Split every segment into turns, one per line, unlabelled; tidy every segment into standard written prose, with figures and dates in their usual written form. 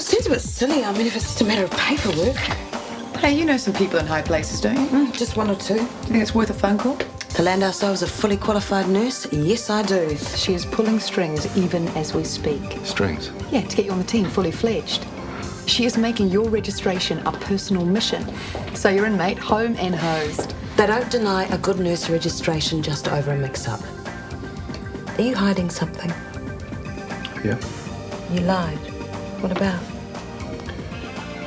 seems a bit silly. I mean, if it's just a matter of paperwork.
Hey, you know some people in high places, don't you?
Just one or two.
Think it's worth a phone call?
To land ourselves a fully qualified nurse? Yes, I do.
She is pulling strings even as we speak.
Strings?
Yeah, to get you on the team fully fledged. She is making your registration a personal mission. So you're in, mate, home and hosed.
They don't deny a good nurse registration just over a mix-up. Are you hiding something?
Yeah.
You lied. What about?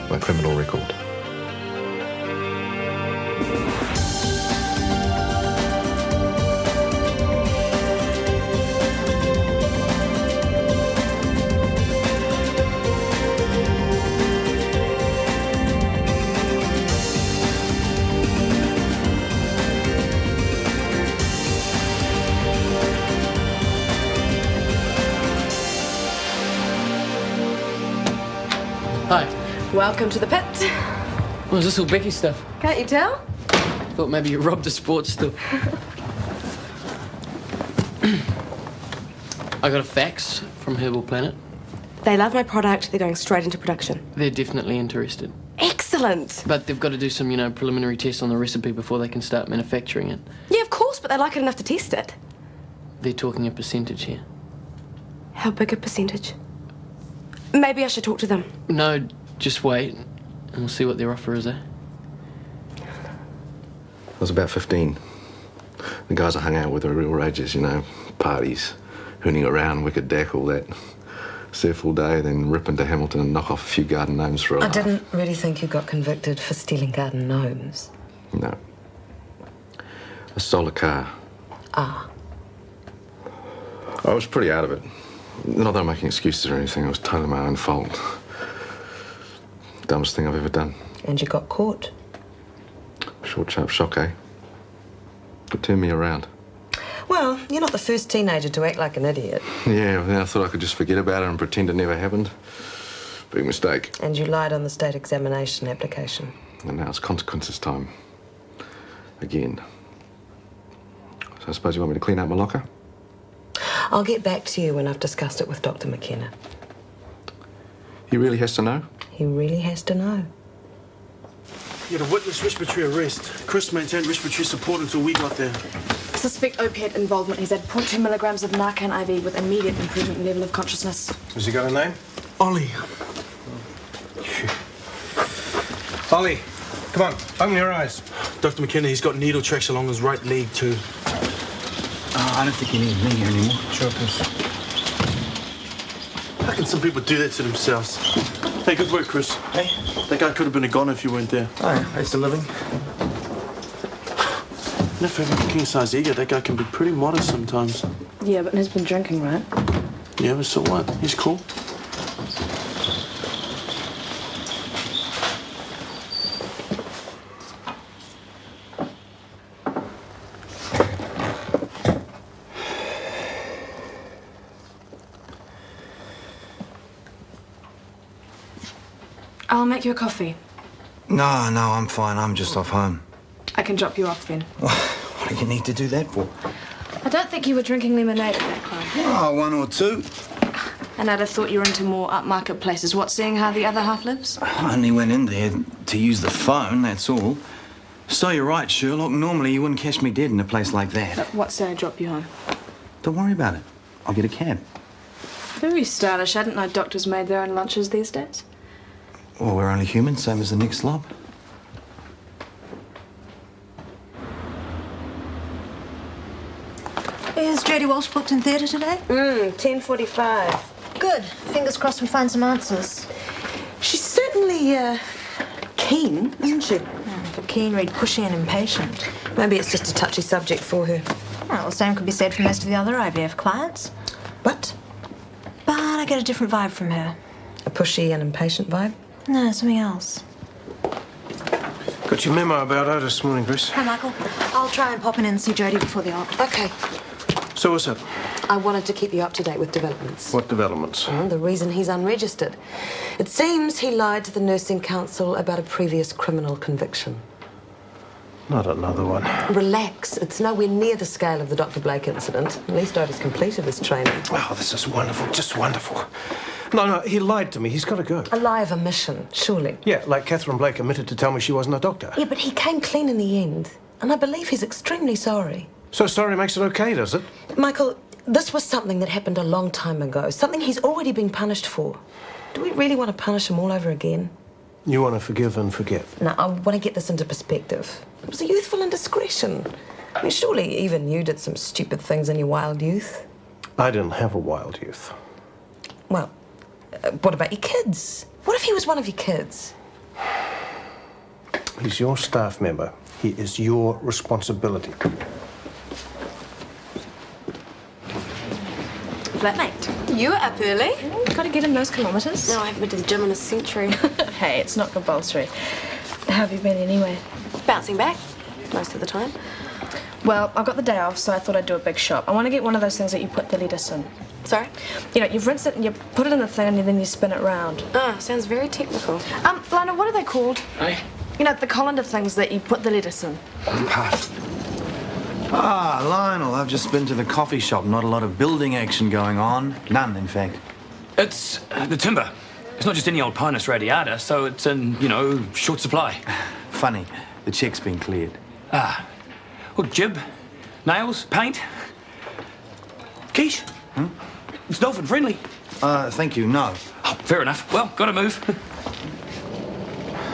My criminal record.
Hi.
Welcome to the pit.
What is this all Becky stuff?
Can't you tell?
Thought maybe you robbed a sports store. I got a fax from Herbal Planet.
They love my product. They're going straight into production.
They're definitely interested.
Excellent.
But they've got to do some, preliminary tests on the recipe before they can start manufacturing it.
Yeah, of course, but they like it enough to test it.
They're talking a percentage here.
How big a percentage? Maybe I should talk to them.
No, just wait and we'll see what their offer is, eh?
I was about 15. The guys I hung out with were real rages, parties, hooning around, wicked deck, all that. Surf all day, then rip into Hamilton and knock off a few garden gnomes for a
I
laugh.
didn't really think you got convicted for stealing garden gnomes.
No. I stole a car.
Ah.
I was pretty out of it. Not that I'm making excuses or anything, it was totally my own fault. Dumbest thing I've ever done.
And you got caught.
Short, sharp shock, eh? It turned me around.
Well, you're not the first teenager to act like an idiot.
Yeah, well, I thought I could just forget about it and pretend it never happened. Big mistake.
And you lied on the state examination application.
And now it's consequences time. Again. So I suppose you want me to clean out my locker?
I'll get back to you when I've discussed it with Dr. McKenna.
He really has to know?
He really has to know.
You had a witness respiratory arrest. Chris maintained respiratory support until we got there.
Suspect opiate involvement. He's had 0.2 milligrams of Narcan IV with immediate improvement in level of consciousness.
Has he got a name? Ollie. Ollie, come on, open your eyes. Dr. McKenna, he's got needle tracks along his right leg, too.
I don't think he needs me here anymore.
Sure, Chris. How can some people do that to themselves? Hey, good work, Chris.
Hey?
That guy could have been a goner if you weren't there.
Oh, yeah, he's still living.
No, for having a king-size ego, that guy can be pretty modest sometimes.
Yeah, but he's been drinking, right?
Yeah, but so what? He's cool.
I'll make you a coffee.
No, I'm fine. I'm just off home.
I can drop you off then.
What do you need to do that for?
I don't think you were drinking lemonade at that time.
Oh, one or two.
And I'd have thought you were into more upmarket places. What, seeing how the other half lives?
I only went in there to use the phone, that's all. So you're right, Sherlock. Normally you wouldn't catch me dead in a place like that.
What say I drop you home?
Don't worry about it. I'll get a cab.
Very stylish. I didn't know doctors made their own lunches these days.
Well, we're only human, same as the next lot.
Is Jodie Walsh booked in theatre today?
10:45.
Good. Fingers crossed we find some answers.
She's certainly, keen, isn't she?
For keen, read pushy and impatient.
Maybe it's just a touchy subject for her.
Oh, well, same could be said for most of the other IVF clients.
What?
But I get a different vibe from her.
A pushy and impatient vibe?
No, something else.
Got your memo about Otis this morning, Chris.
Hi, Michael. I'll try and pop in and see Jodie before the op.
Okay.
So what's up?
I wanted to keep you up to date with developments.
What developments?
The reason he's unregistered. It seems he lied to the nursing council about a previous criminal conviction.
Not another one.
Relax. It's nowhere near the scale of the Dr. Blake incident. At least Otis completed his training.
Oh, this is wonderful. Just wonderful. No, he lied to me. He's got to go.
A lie of omission, surely.
Yeah, like Catherine Blake omitted to tell me she wasn't a doctor.
Yeah, but he came clean in the end. And I believe he's extremely sorry.
So sorry makes it okay, does it?
Michael, this was something that happened a long time ago. Something he's already been punished for. Do we really want to punish him all over again?
You want to forgive and forget?
No, I want to get this into perspective. It was a youthful indiscretion. I mean, surely even you did some stupid things in your wild youth.
I didn't have a wild youth.
Well, what about your kids? What if he was one of your kids?
He's your staff member. He is your responsibility.
Flatmate, you were up early.
Got to get him those kilometres.
No, I haven't been to the gym in a century.
Hey, it's not compulsory. How have you been anyway?
Bouncing back most of the time.
Well, I've got the day off, so I thought I'd do a big shop. I want to get one of those things that you put the lettuce in.
Sorry?
You know, you rinse it and you put it in the thing and then you spin it round.
Ah, sounds very technical.
Lionel, what are they called?
Hey?
You know, the colander things that you put the lettuce in.
Ah, Lionel, I've just been to the coffee shop. Not a lot of building action going on. None, in fact.
It's the timber. It's not just any old pinus radiata, so it's in, short supply.
Funny, the check's been cleared.
Ah. Well, jib, nails, paint. Quiche? It's dolphin friendly.
Thank you, no.
Oh, fair enough. Well, gotta move.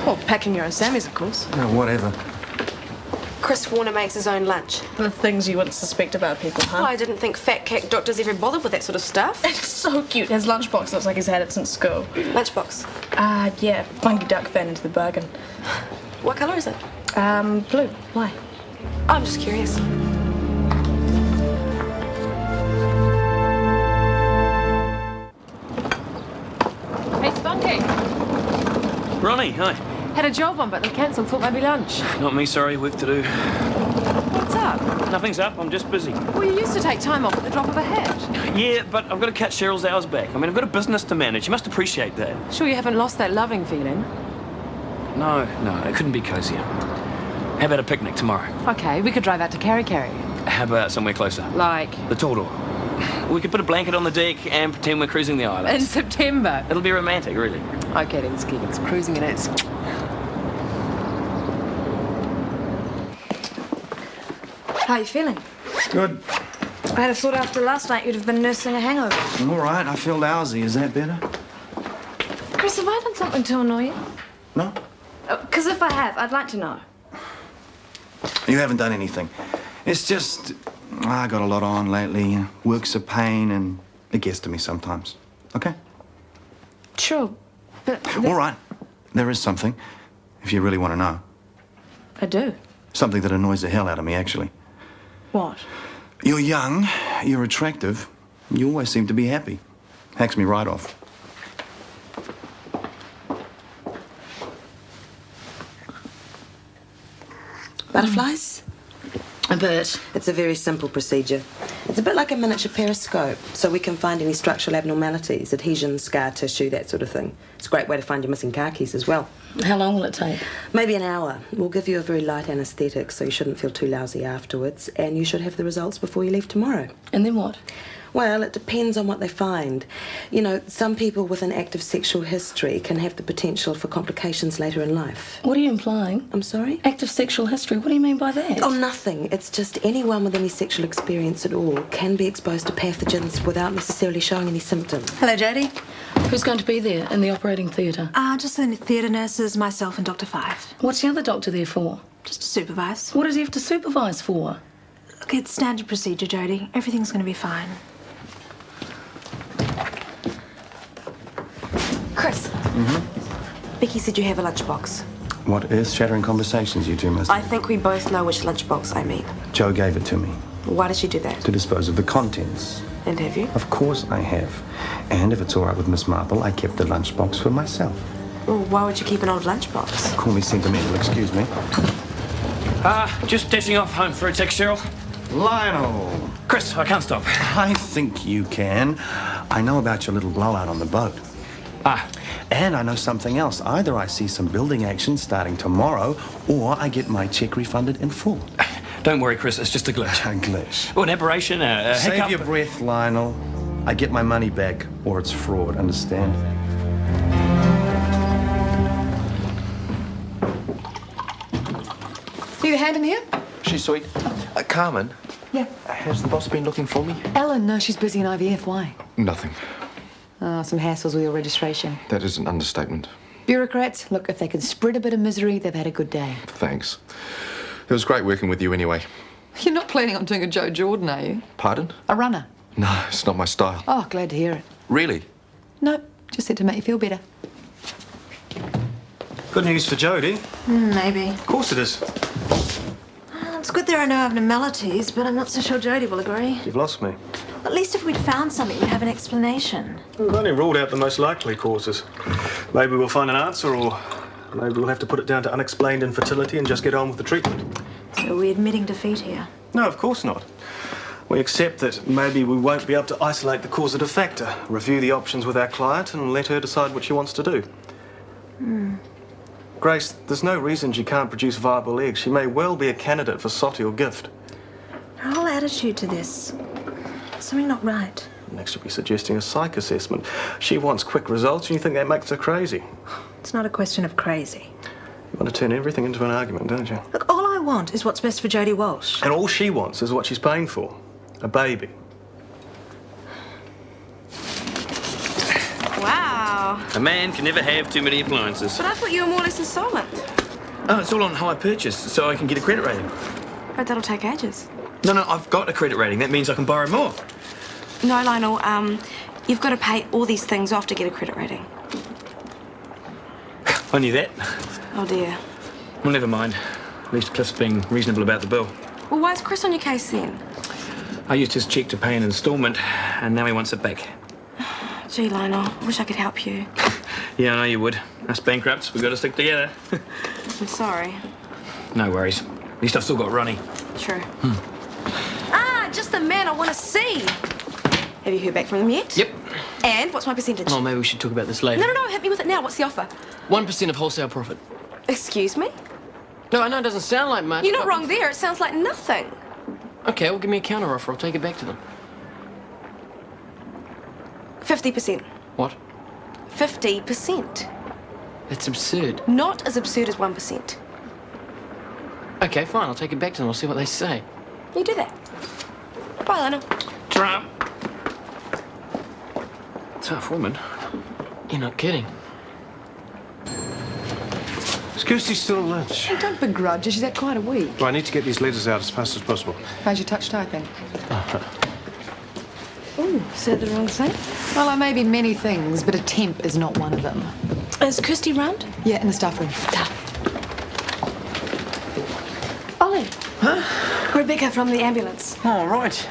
Well, packing your own Sammys, of course.
No, whatever.
Chris Warner makes his own lunch.
The things you wouldn't suspect about people, huh?
Oh, I didn't think fat cat doctors ever bothered with that sort of stuff.
It's so cute. His lunchbox looks like he's had it since school.
Lunchbox.
Yeah, funky duck fan into the bargain.
What colour is it?
Blue. Why?
I'm just curious.
Hey, Spunky.
Ronnie, hi.
Had a job on, but they cancelled. Thought maybe lunch.
Not me, sorry. Work to do.
What's up?
Nothing's up. I'm just busy.
Well, you used to take time off at the drop of a hat.
Yeah, but I've got to cut Cheryl's hours back. I mean, I've got a business to manage. You must appreciate that.
Sure you haven't lost that loving feeling?
No, it couldn't be cozier. How about a picnic tomorrow?
Okay, we could drive out to Carry.
How about somewhere closer?
Like?
The Tordor. We could put a blanket on the deck and pretend we're cruising the island.
In September?
It'll be romantic, really.
Okay, then, Skivens. Cruising it is.
How are you feeling?
Good.
I had a thought after last night you'd have been nursing a hangover.
All right, I feel lousy. Is that better?
Chris, have I done something to annoy you?
No?
Because if I have, I'd like to know.
You haven't done anything. It's just, I got a lot on lately. Work's a pain and it gets to me sometimes. Okay?
Sure, but...
All right. There is something, if you really want to know.
I do.
Something that annoys the hell out of me, actually.
What?
You're young, you're attractive, you always seem to be happy. Hacks me right off.
Butterflies?
A bit.
It's a very simple procedure. It's a bit like a miniature periscope, so we can find any structural abnormalities, adhesions, scar tissue, that sort of thing. It's a great way to find your missing car keys as well.
How long will it take?
Maybe an hour. We'll give you a very light anaesthetic, so you shouldn't feel too lousy afterwards, and you should have the results before you leave tomorrow.
And then what?
Well, it depends on what they find. You know, some people with an active sexual history can have the potential for complications later in life.
What are you implying?
I'm sorry?
Active sexual history? What do you mean by that?
Oh, nothing. It's just anyone with any sexual experience at all can be exposed to pathogens without necessarily showing any symptoms.
Hello, Jodie. Who's going to be there in the operating theatre? Just the theatre nurses, myself and Dr. Five.
What's the other doctor there for?
Just to supervise.
What does he have to supervise for?
Look, it's standard procedure, Jodie. Everything's going to be fine.
Chris. Becky said you have a lunchbox.
What earth-shattering conversations you two must
I
have.
think we both know which lunchbox I mean.
Joe gave it to me.
Why did she do that?
To dispose of the contents.
And have you?
Of course I have. And if it's all right with Miss Marple, I kept the lunchbox for myself.
Well, why would you keep an old lunchbox?
Call me sentimental, excuse me.
Just dashing off home for a text, Cheryl.
Lionel!
Chris, I can't stop.
I think you can. I know about your little blowout on the boat.
Ah.
And I know something else. Either I see some building action starting tomorrow, or I get my cheque refunded in full.
Don't worry, Chris, it's just a glitch.
A glitch.
Well, an aberration, a
Save
hiccup.
your breath, Lionel. I get my money back, or it's fraud, understand?
Need a hand in here?
She's sweet. Carmen,
Yeah.
has the boss been looking for me?
Ellen, no, she's busy in IVF. Why?
Nothing.
Oh, some hassles with your registration.
That is an understatement.
Bureaucrats, look, if they can spread a bit of misery, they've had a good day.
Thanks. It was great working with you anyway.
You're not planning on doing a Joe Jordan, are you?
Pardon?
A runner?
No, it's not my style.
Oh, glad to hear it.
Really?
No, just said to make you feel better.
Good news for Jodie.
Maybe.
Of course it is.
It's good there are no abnormalities, but I'm not so sure Jodie will agree.
You've lost me.
At least if we'd found something, we'd have an explanation.
We've only ruled out the most likely causes. Maybe we'll find an answer, or maybe we'll have to put it down to unexplained infertility and just get on with the treatment.
So are we admitting defeat here?
No, of course not. We accept that maybe we won't be able to isolate the causative factor, review the options with our client, and let her decide what she wants to do. Grace, there's no reason she can't produce viable eggs. She may well be a candidate for SOTI or gift.
Her whole attitude to this. Something not right.
Next, you'll be suggesting a psych assessment. She wants quick results, and you think that makes her crazy.
It's not a question of crazy.
You want to turn everything into an argument, don't you?
Look, all I want is what's best for Jodie Walsh.
And all she wants is what she's paying for. A baby.
Wow.
A man can never have too many appliances.
But I thought you were more or less insolvent.
Oh, it's all on high purchase, so I can get a credit rating.
But that'll take ages.
No, I've got a credit rating. That means I can borrow more.
No, Lionel, you've got to pay all these things off to get a credit rating.
I knew that.
Oh, dear.
Well, never mind. At least Cliff's being reasonable about the bill.
Well, why is Chris on your case then?
I used his cheque to pay an instalment, and now he wants it back.
Gee, Lionel, I wish I could help you.
Yeah, I know you would. Us bankrupts, we've got to stick together.
I'm sorry.
No worries. At least I've still got Ronnie.
True. Ah, just the man I want to see. Have you heard back from them yet?
Yep.
And what's my percentage?
Oh, maybe we should talk about this later.
No, hit me with it now. What's the offer?
1% of wholesale profit.
Excuse me?
No, I know it doesn't sound like much.
You're not
but-
wrong there. It sounds like nothing.
Okay, well, give me a counter offer. I'll take it back to them.
50%.
What?
50%.
That's absurd.
Not as absurd as 1%.
Okay, fine. I'll take it back to them. I'll see what they say.
You do that. Bye, Lionel.
Trump. Tough woman.
You're not kidding.
Is Kirsty still at lunch?
Hey, don't begrudge her. She's had quite a week.
Well, I need to get these letters out as fast as possible.
How's your touch typing?
Ooh, said the wrong thing.
Well, I may be many things, but a temp is not one of them.
Is Kirsty round?
Yeah, in the staff room.
Ollie. Huh? Rebecca from the ambulance.
Oh, right.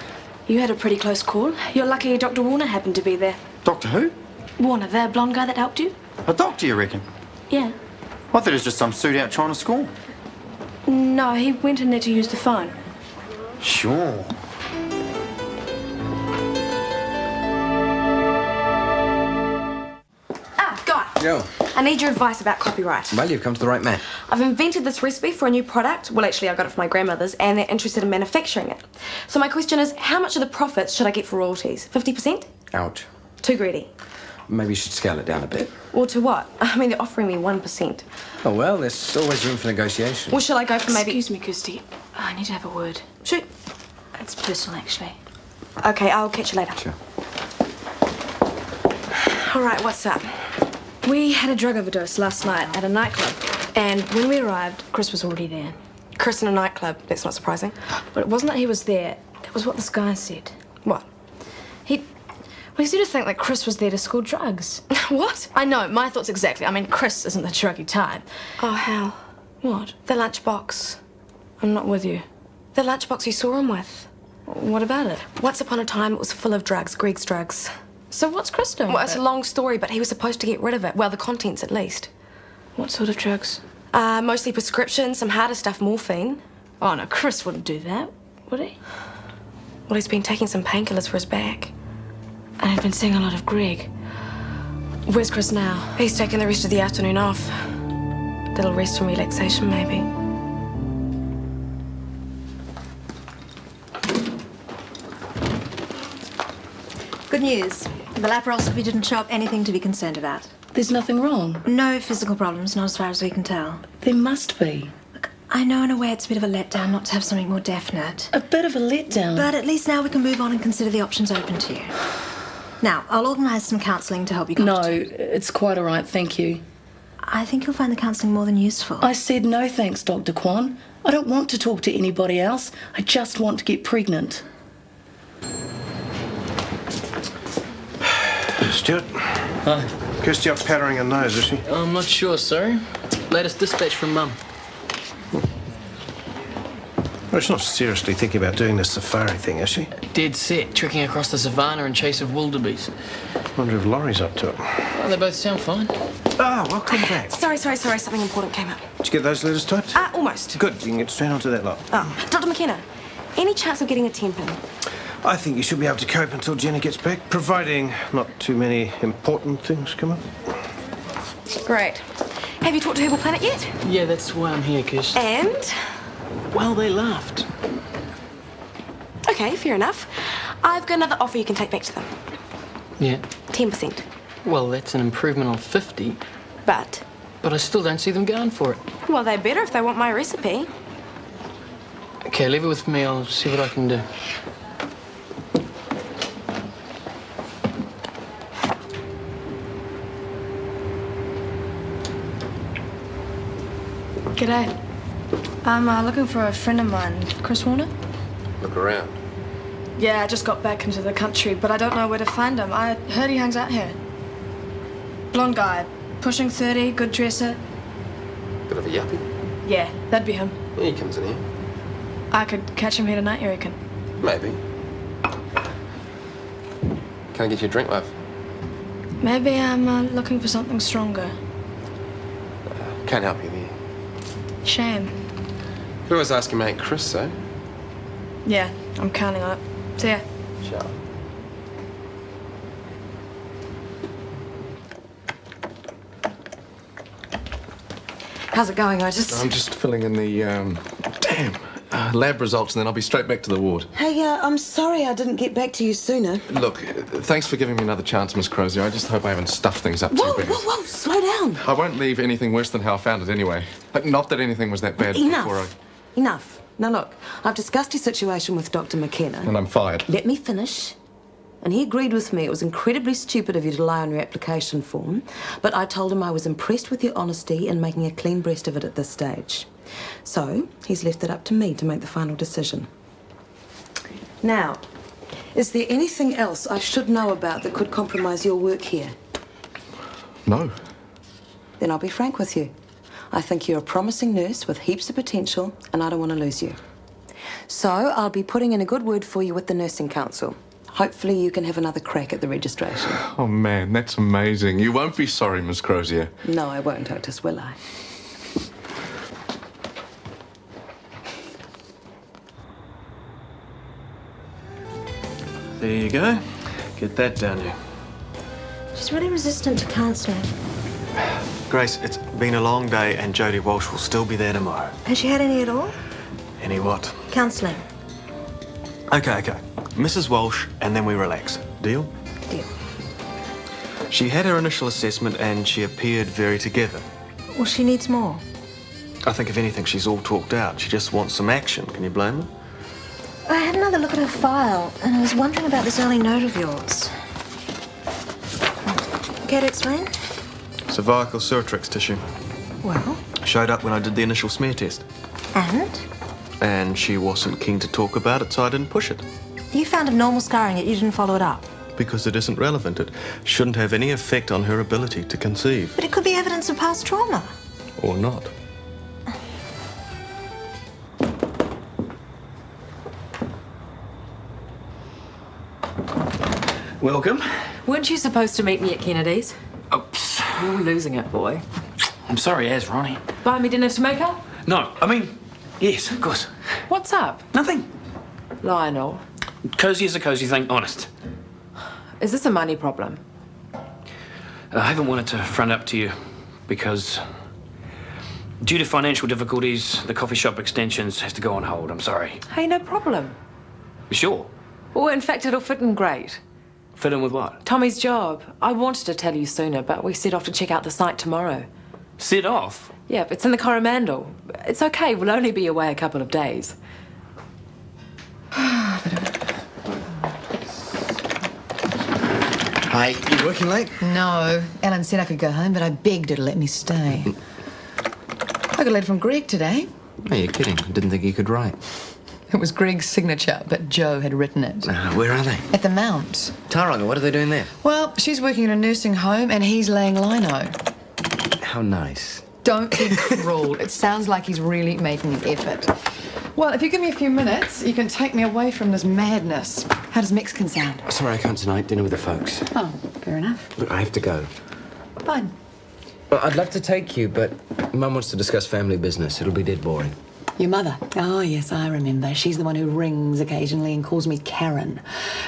You had a pretty close call. You're lucky Dr. Warner happened to be there.
Doctor who?
Warner, the blonde guy that helped you?
A doctor, you reckon?
Yeah.
I thought it was just some suit out trying to score.
No, he went in there to use the phone.
Sure.
Ah, guy.
Yo.
I need your advice about copyright.
Well, you've come to the right man.
I've invented this recipe for a new product. Well, actually, I got it from my grandmother's, and they're interested in manufacturing it. So my question is, how much of the profits should I get for royalties? 50%?
Ouch.
Too greedy.
Maybe you should scale it down a bit.
Or to what? I mean, they're offering me 1%.
Oh, well, there's always room for negotiation.
Or shall I go for maybe...
Excuse me, Kirsty. I need to have a word.
Shoot.
It's personal, actually.
Okay, I'll catch you later.
Sure.
All right, what's up? We had a drug overdose last night at a nightclub. And when we arrived, Chris was already there.
Chris in a nightclub. That's not surprising.
But it wasn't that he was there. That was what this guy said.
What?
We seem to think that Chris was there to score drugs.
What?
I know, my thoughts exactly. I mean, Chris isn't the druggy type.
Oh, Hal.
What?
The lunchbox.
I'm not with you.
The lunchbox you saw him with.
What about it?
Once upon a time, it was full of drugs, Greg's drugs.
So what's Chris doing?
Well, it's a long story, but he was supposed to get rid of it. Well, the contents, at least.
What sort of drugs?
Mostly prescription, some harder stuff, morphine.
Oh, no, Chris wouldn't do that, would he?
Well, he's been taking some painkillers for his back.
And I've been seeing a lot of Greg. Where's Chris now?
He's taking the rest of the afternoon off. Little rest and relaxation, maybe.
Good news. The laparoscopy didn't show up anything to be concerned about.
There's nothing wrong?
No physical problems, not as far as we can tell.
There must be.
Look, I know in a way it's a bit of a letdown not to have something more definite.
A bit of a letdown?
But at least now we can move on and consider the options open to you. Now, I'll organise some counselling to help you
No, it's quite all right, thank you.
I think you'll find the counselling more than useful.
I said no thanks, Dr. Kwan. I don't want to talk to anybody else. I just want to get pregnant.
Stuart?
Hi.
Kirsty up powdering her nose, is she?
I'm not sure, sir. Latest dispatch from Mum.
Well, she's not seriously thinking about doing this safari thing, is she?
Dead set, trekking across the savannah in chase of wildebeest.
Wonder if Laurie's up to it.
Well, they both sound fine.
Ah, welcome back.
Sorry. Something important came up.
Did you get those letters typed?
Almost.
Good, you can get straight onto that lot.
Oh, Dr. McKenna, any chance of getting a temp in?
I think you should be able to cope until Jenny gets back, providing not too many important things come up.
Great. Have you talked to Herbal Planet yet?
Yeah, that's why I'm here, Kish.
And?
Well, they laughed.
Okay, fair enough. I've got another offer you can take back to them.
Yeah.
10%.
Well, that's an improvement on 50.
But?
But I still don't see them going for it.
Well, they better if they want my recipe.
Okay, leave it with me. I'll see what I can do.
G'day. I'm looking for a friend of mine, Chris Warner.
Look around.
Yeah, I just got back into the country, but I don't know where to find him. I heard he hangs out here. Blonde guy, pushing 30, good dresser.
Bit of a yuppie.
Yeah, that'd be him.
Yeah, he comes in here.
I could catch him here tonight, you reckon?
Maybe. Can I get you a drink, love?
Maybe I'm looking for something stronger.
Can't help you there.
Shame.
Could always ask your mate Chris, though.
Yeah, I'm counting on it. See ya.
Ciao.
How's it going, Otis?
I'm just filling in the, lab results, and then I'll be straight back to the ward.
Hey, I'm sorry I didn't get back to you sooner.
Look, thanks for giving me another chance, Miss Crozier. I just hope I haven't stuffed things up too bad.
Whoa, slow down.
I won't leave anything worse than how I found it anyway. Not that anything was that bad before I...
Enough. Now look, I've discussed your situation with Dr. McKenna.
And I'm fired.
Let me finish. And he agreed with me it was incredibly stupid of you to lie on your application form, but I told him I was impressed with your honesty in making a clean breast of it at this stage. So, he's left it up to me to make the final decision. Now, is there anything else I should know about that could compromise your work here?
No.
Then I'll be frank with you. I think you're a promising nurse with heaps of potential, and I don't want to lose you. So, I'll be putting in a good word for you with the Nursing Council. Hopefully you can have another crack at the registration.
Oh, man, that's amazing. You won't be sorry, Miss Crozier.
No, I won't, Otis, will I?
There you go. Get that down you.
She's really resistant to counselling.
Grace, it's been a long day and Jodie Walsh will still be there tomorrow.
Has she had any at all?
Any what?
Counselling.
Okay. Mrs. Walsh, and then we relax. Deal?
Deal.
She had her initial assessment and she appeared very together.
Well, she needs more.
I think if anything, she's all talked out. She just wants some action. Can you blame her?
I had another look at her file, and I was wondering about this early note of yours. Care to explain?
Cervical surtrix tissue.
Well?
Showed up when I did the initial smear test.
And?
And she wasn't keen to talk about it, so I didn't push it.
You found abnormal scarring, yet you didn't follow it up.
Because it isn't relevant. It shouldn't have any effect on her ability to conceive.
But it could be evidence of past trauma.
Or not. Welcome.
Weren't you supposed to meet me at Kennedy's?
Oops.
You're losing it, boy.
I'm sorry, as Ronnie.
Buy me dinner to make up?
No, I mean, yes, of course.
What's up?
Nothing.
Lionel.
Cozy is a cozy thing, honest.
Is this a money problem?
I haven't wanted to front up to you because due to financial difficulties, the coffee shop extensions has to go on hold. I'm sorry.
Hey, no problem.
You sure?
Well, in fact, it'll fit in great.
Fit in with what?
Tommy's job. I wanted to tell you sooner, but we set off to check out the site tomorrow.
Set off?
Yeah, it's in the Coromandel. It's okay, we'll only be away a couple of days.
Hi, you working late?
No. Ellen said I could go home, but I begged her to let me stay. I got a letter from Greg today.
No, you're kidding. I didn't think you could write.
It was Greg's signature, but Jo had written it.
Where are they?
At the Mount.
Tauranga, what are they doing there?
Well, she's working in a nursing home and he's laying lino.
How nice.
Don't be cruel. It sounds like he's really making an effort. Well, if you give me a few minutes, you can take me away from this madness. How does Mexican sound?
Sorry, I can't tonight. Dinner with the folks.
Oh, fair enough.
Look, I have to go.
Fine.
Well, I'd love to take you, but Mum wants to discuss family business. It'll be dead boring.
Your mother? Oh, yes, I remember. She's the one who rings occasionally and calls me Karen.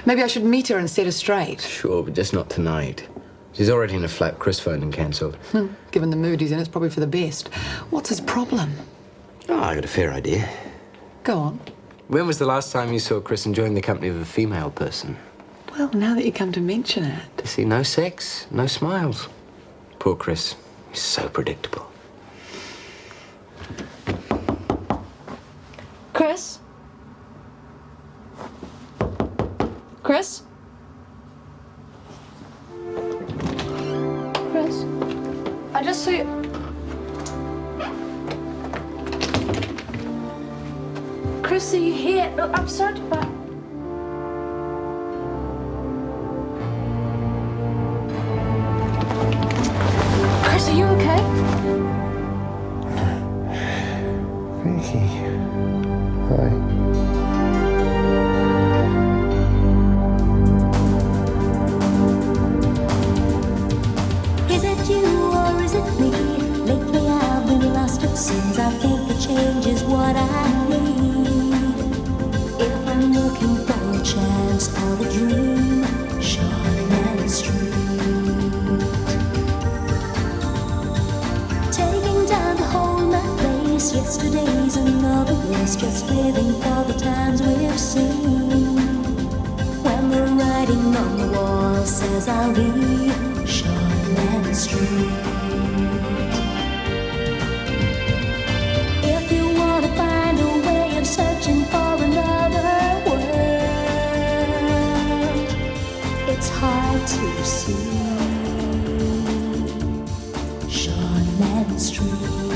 Maybe I should meet her and set her straight.
Sure, but just not tonight. She's already in a flat. Chris phoned and cancelled.
Given the mood he's in, it's probably for the best. What's his problem?
Oh, I got a fair idea.
Go on.
When was the last time you saw Chris enjoying the company of a female person?
Well, now that you come to mention it.
To see no sex, no smiles. Poor Chris. He's so predictable.
Chris? Chris? Chris? I just saw you. Chris, are you here? Look, I'm sorry, but... Chris, are you okay?
Vicky. Hi.
Is it you or is it me? Lately I've been lost, it seems. I think the change is what I need. If I'm looking for a chance or a dream, Shortland Street. Taking time to hold my place. Yesterday's another race, just living for the times we've seen. When the writing on the wall says I'll be Shortland Street. If you want to find a way of searching for another world, it's hard to see Shortland Street.